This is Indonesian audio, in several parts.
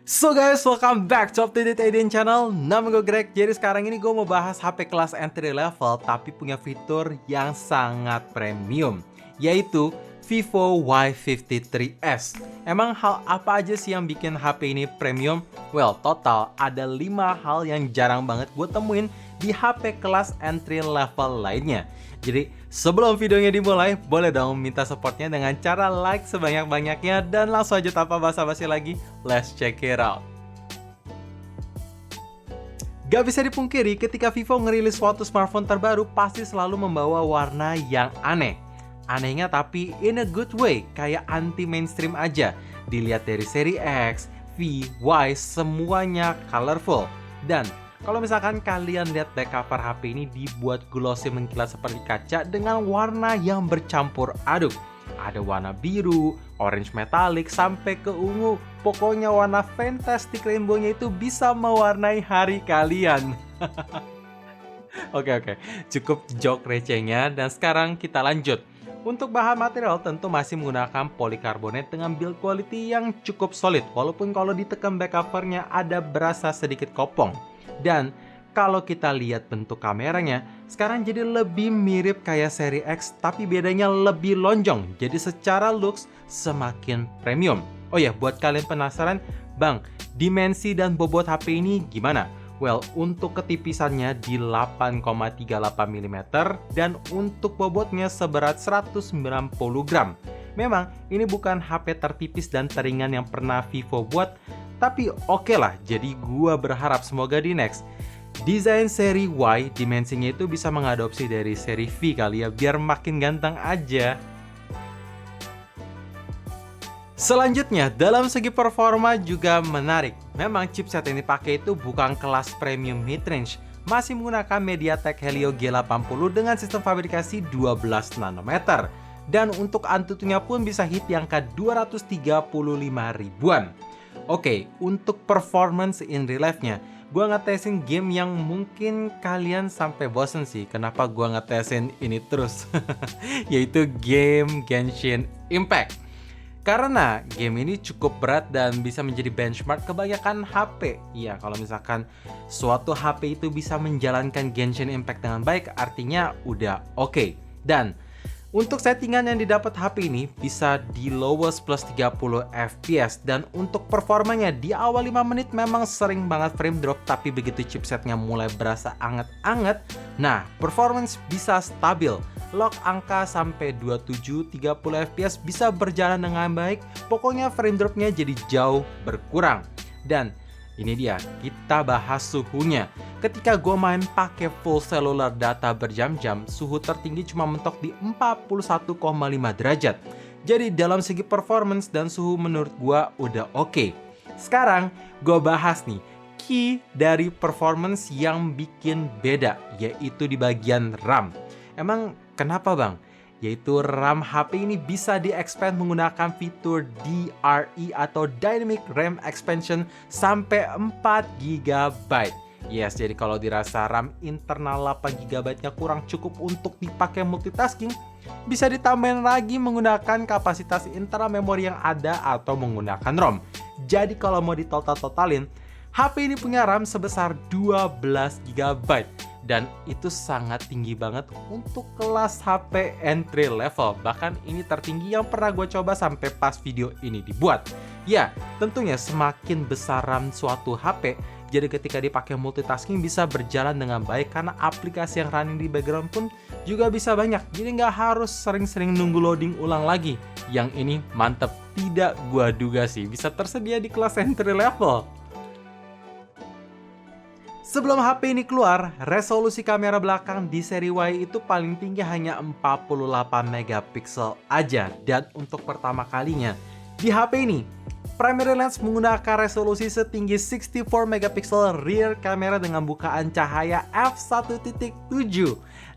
So guys, welcome back to Up to Date Aiden channel. Nama gue Greg. Jadi sekarang ini gue mau bahas HP kelas entry level tapi punya fitur yang sangat premium, yaitu Vivo Y53s. Emang hal apa aja sih yang bikin HP ini premium? Well, total ada 5 hal yang jarang banget gue temuin di HP kelas entry level lainnya. Jadi sebelum videonya dimulai, boleh dong minta supportnya dengan cara like sebanyak-banyaknya. Dan langsung aja tanpa basa-basi lagi, let's check it out. Gak bisa dipungkiri, ketika Vivo ngerilis suatu smartphone terbaru pasti selalu membawa warna yang aneh. Anehnya tapi in a good way, kayak anti-mainstream aja. Dilihat dari seri X, V, Y, semuanya colorful. Dan kalau misalkan kalian lihat back cover HP ini dibuat glossy mengkilat seperti kaca dengan warna yang bercampur aduk. Ada warna biru, orange metallic, sampai ke ungu. Pokoknya warna fantastic rainbow-nya itu bisa mewarnai hari kalian. Oke, cukup joke recehnya dan sekarang kita lanjut. Untuk bahan material tentu masih menggunakan polikarbonat dengan build quality yang cukup solid. Walaupun kalau ditekan back covernya ada berasa sedikit kopong. Dan kalau kita lihat bentuk kameranya, sekarang jadi lebih mirip kayak seri X, tapi bedanya lebih lonjong. Jadi secara looks semakin premium. Oh ya, buat kalian penasaran, Bang, dimensi dan bobot HP ini gimana? Well, untuk ketipisannya di 8,38 mm dan untuk bobotnya seberat 190 gram. Memang ini bukan HP tertipis dan teringan yang pernah Vivo buat, tapi oke lah, jadi gua berharap semoga di next desain seri Y dimensinya itu bisa mengadopsi dari seri V kali ya, biar makin ganteng aja. Selanjutnya, dalam segi performa juga menarik. Memang chipset yang dipakai itu bukan kelas premium mid-range, masih menggunakan MediaTek Helio G80 dengan sistem fabrikasi 12 nanometer. Dan untuk AnTuTu-nya pun bisa hit di angka 235 ribuan. Oke, untuk performance in real life-nya, gue ngetesin game yang mungkin kalian sampai bosen sih. Kenapa gue ngetesin ini terus? Yaitu game Genshin Impact. Karena game ini cukup berat dan bisa menjadi benchmark kebanyakan HP. Iya, kalau misalkan suatu HP itu bisa menjalankan Genshin Impact dengan baik, artinya udah oke. Dan untuk settingan yang didapat HP ini bisa di lowest plus 30 fps, dan untuk performanya di awal 5 menit memang sering banget frame drop, tapi begitu chipsetnya mulai berasa anget-anget, nah performance bisa stabil. Lock angka sampai 27-30 fps bisa berjalan dengan baik, pokoknya frame dropnya jadi jauh berkurang. Dan ini dia, kita bahas suhunya. Ketika gue main pakai full cellular data berjam-jam, suhu tertinggi cuma mentok di 41,5 derajat. Jadi dalam segi performance dan suhu menurut gue udah oke. Sekarang gue bahas nih key dari performance yang bikin beda, yaitu di bagian RAM. Emang kenapa bang? Yaitu RAM HP ini bisa di-expand menggunakan fitur DRE atau Dynamic RAM Expansion sampai 4 GB. Yes, jadi kalau dirasa RAM internal 8 GB-nya kurang cukup untuk dipakai multitasking, bisa ditambahin lagi menggunakan kapasitas internal memori yang ada atau menggunakan ROM. Jadi kalau mau ditotal-totalin, HP ini punya RAM sebesar 12 GB. Dan itu sangat tinggi banget untuk kelas HP entry level. Bahkan ini tertinggi yang pernah gue coba sampai pas video ini dibuat. Ya, tentunya semakin besar RAM suatu HP, jadi ketika dipakai multitasking bisa berjalan dengan baik karena aplikasi yang running di background pun juga bisa banyak. Jadi nggak harus sering-sering nunggu loading ulang lagi. Yang ini mantep, tidak gua duga sih bisa tersedia di kelas entry level. Sebelum HP ini keluar, resolusi kamera belakang di seri Y itu paling tinggi hanya 48 megapiksel aja. Dan untuk pertama kalinya di HP ini, primary lens menggunakan resolusi setinggi 64 megapiksel rear camera dengan bukaan cahaya f1.7.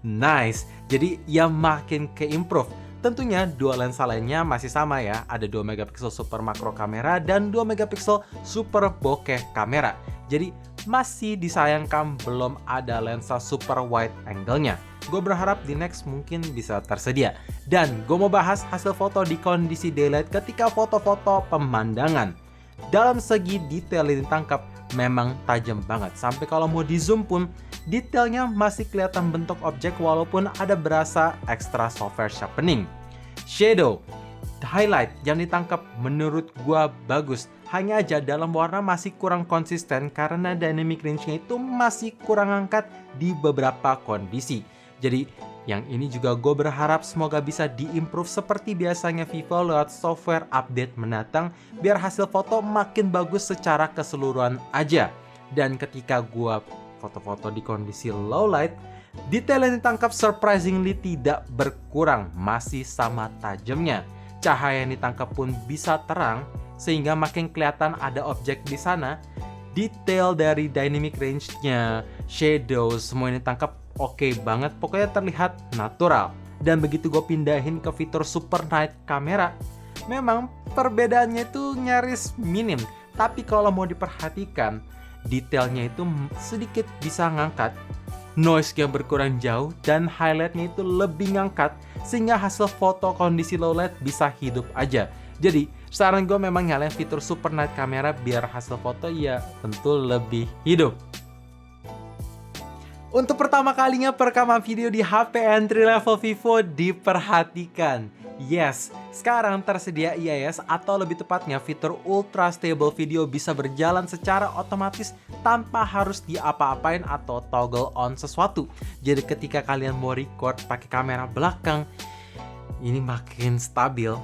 Nice, jadi ya makin ke-improve. Tentunya dua lensa lainnya masih sama ya, ada 2 megapiksel super makro kamera dan 2 megapiksel super bokeh kamera. Jadi masih disayangkan belum ada lensa super wide angle-nya. Gue berharap di next mungkin bisa tersedia. Dan gue mau bahas hasil foto di kondisi daylight ketika foto-foto pemandangan. Dalam segi detail yang ditangkap memang tajam banget. Sampai kalau mau di zoom pun detailnya masih kelihatan bentuk objek walaupun ada berasa extra software sharpening. Shadow, highlight yang ditangkap menurut gua bagus. Hanya aja dalam warna masih kurang konsisten karena dynamic range-nya itu masih kurang angkat di beberapa kondisi. Jadi yang ini juga gue berharap semoga bisa diimprove seperti biasanya Vivo lewat software update mendatang biar hasil foto makin bagus secara keseluruhan aja. Dan ketika gue foto-foto di kondisi low light, detail yang ditangkap surprisingly tidak berkurang, masih sama tajamnya. Cahaya yang ditangkap pun bisa terang sehingga makin kelihatan ada objek di sana. Detail dari dynamic range-nya, shadow, semua yang ditangkap oke banget, pokoknya terlihat natural. Dan begitu gue pindahin ke fitur super night camera, memang perbedaannya itu nyaris minim. Tapi kalau mau diperhatikan, detailnya itu sedikit bisa ngangkat, noise yang berkurang jauh, dan highlightnya itu lebih ngangkat, sehingga hasil foto kondisi low light bisa hidup aja. Jadi saran gue memang nyalain fitur super night camera biar hasil foto ya tentu lebih hidup. Untuk pertama kalinya perekaman video di HP entry level Vivo diperhatikan. Yes, sekarang tersedia IIS atau lebih tepatnya fitur Ultra Stable Video bisa berjalan secara otomatis tanpa harus diapa-apain atau toggle on sesuatu. Jadi ketika kalian mau record pakai kamera belakang, ini makin stabil.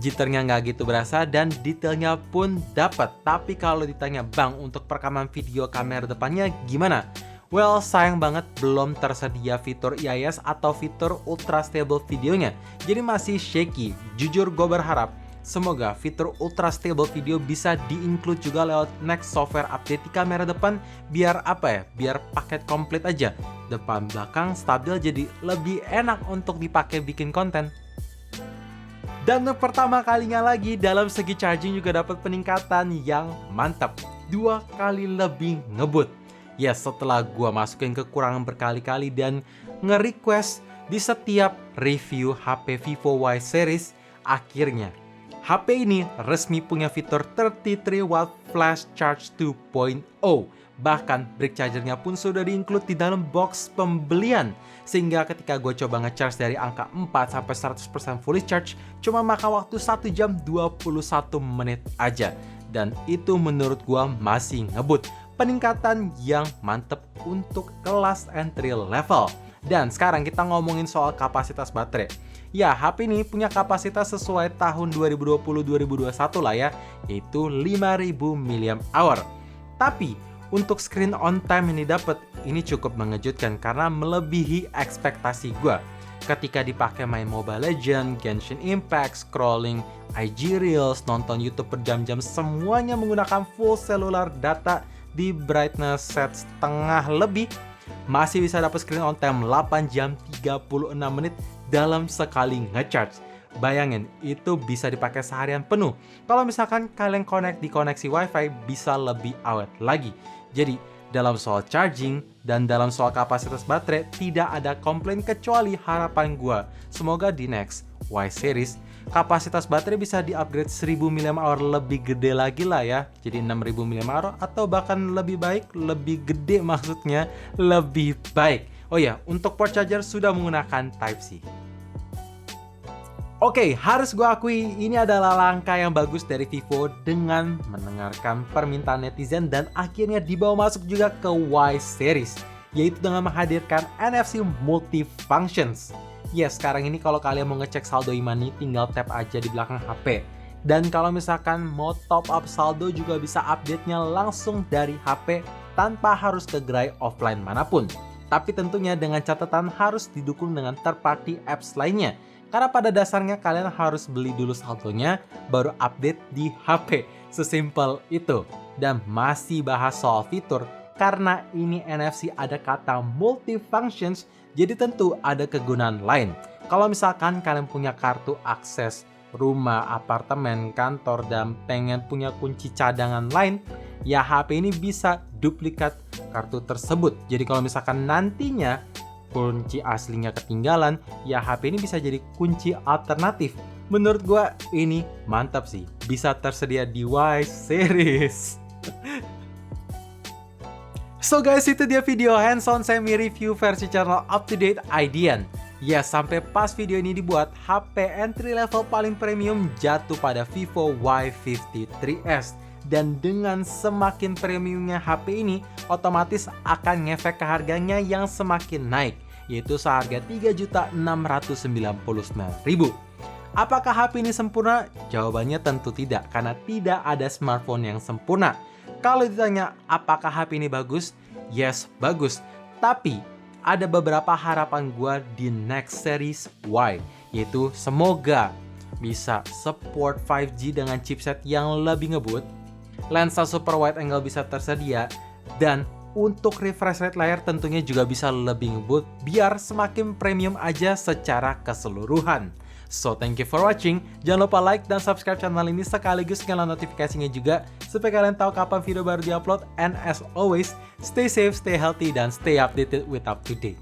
Jitternya nggak gitu berasa dan detailnya pun dapat. Tapi kalau ditanya bang untuk perekaman video kamera depannya gimana? Well, sayang banget belum tersedia fitur IIS atau fitur Ultra Stable videonya. Jadi masih shaky. Jujur gue berharap semoga fitur Ultra Stable Video bisa di-include juga lewat next software update di kamera depan. Biar apa ya? Biar paket komplit aja. Depan belakang stabil jadi lebih enak untuk dipakai bikin konten. Dan untuk pertama kalinya lagi dalam segi charging juga dapat peningkatan yang mantap. 2 kali lebih ngebut. Ya setelah gua masukin kekurangan berkali-kali dan nge-request di setiap review HP Vivo Y series, akhirnya HP ini resmi punya fitur 33 watt flash charge 2.0. Bahkan brick chargernya pun sudah di-include di dalam box pembelian. Sehingga ketika gue coba nge-charge dari angka 4 sampai 100% fully charge, cuma makan waktu 1 jam 21 menit aja. Dan itu menurut gue masih ngebut. Peningkatan yang mantep untuk kelas entry level. Dan sekarang kita ngomongin soal kapasitas baterai. Ya, HP ini punya kapasitas sesuai tahun 2020-2021 lah ya, yaitu 5000 mAh. Tapi untuk screen on time yang didapat ini cukup mengejutkan karena melebihi ekspektasi gue. Ketika dipakai main Mobile Legends, Genshin Impact, scrolling IG Reels, nonton YouTube berjam-jam, semuanya menggunakan full cellular data di brightness set setengah lebih, masih bisa dapat screen on time 8 jam 36 menit dalam sekali ngecharge. Bayangin, itu bisa dipakai seharian penuh. Kalau misalkan kalian connect di koneksi WiFi, bisa lebih awet lagi. Jadi, dalam soal charging dan dalam soal kapasitas baterai, tidak ada komplain kecuali harapan gua. Semoga di next Y series, kapasitas baterai bisa di-upgrade 1000 mAh lebih gede lagi lah ya. Jadi 6000 mAh atau bahkan lebih baik, lebih gede maksudnya, lebih baik. Oh ya, untuk port charger sudah menggunakan Type-C. Oke, harus gue akui ini adalah langkah yang bagus dari Vivo dengan mendengarkan permintaan netizen dan akhirnya dibawa masuk juga ke Y series, yaitu dengan menghadirkan NFC multifunctions. Ya, sekarang ini kalau kalian mau ngecek saldo e-money tinggal tap aja di belakang HP. Dan kalau misalkan mau top up saldo juga bisa update-nya langsung dari HP tanpa harus ke gerai offline manapun. Tapi tentunya dengan catatan harus didukung dengan third party apps lainnya. Karena pada dasarnya kalian harus beli dulu saldonya, baru update di HP. Sesimpel itu. Dan masih bahas soal fitur, karena ini NFC ada kata multifunctions, jadi tentu ada kegunaan lain. Kalau misalkan kalian punya kartu akses rumah, apartemen, kantor, dan pengen punya kunci cadangan lain, ya HP ini bisa duplikat kartu tersebut. Jadi kalau misalkan nantinya kunci aslinya ketinggalan, ya HP ini bisa jadi kunci alternatif. Menurut gua ini mantap sih, bisa tersedia di Y series. So guys, itu dia video hands-on semi review versi channel Up To Date IDN. Ya, sampai pas video ini dibuat, HP entry level paling premium jatuh pada Vivo Y53s. Dan dengan semakin premiumnya HP ini, otomatis akan ngefek ke harganya yang semakin naik, yaitu seharga Rp3.699.000. Apakah HP ini sempurna? Jawabannya tentu tidak, karena tidak ada smartphone yang sempurna. Kalau ditanya apakah HP ini bagus? Yes, bagus. Tapi ada beberapa harapan gue di next series Y, yaitu semoga bisa support 5G dengan chipset yang lebih ngebut, lensa super wide angle bisa tersedia, dan untuk refresh rate layar tentunya juga bisa lebih ngebut biar semakin premium aja secara keseluruhan. So thank you for watching, jangan lupa like dan subscribe channel ini sekaligus nyalain notifikasinya juga supaya kalian tahu kapan video baru diupload. And as always, stay safe, stay healthy, dan stay updated with Up To Date.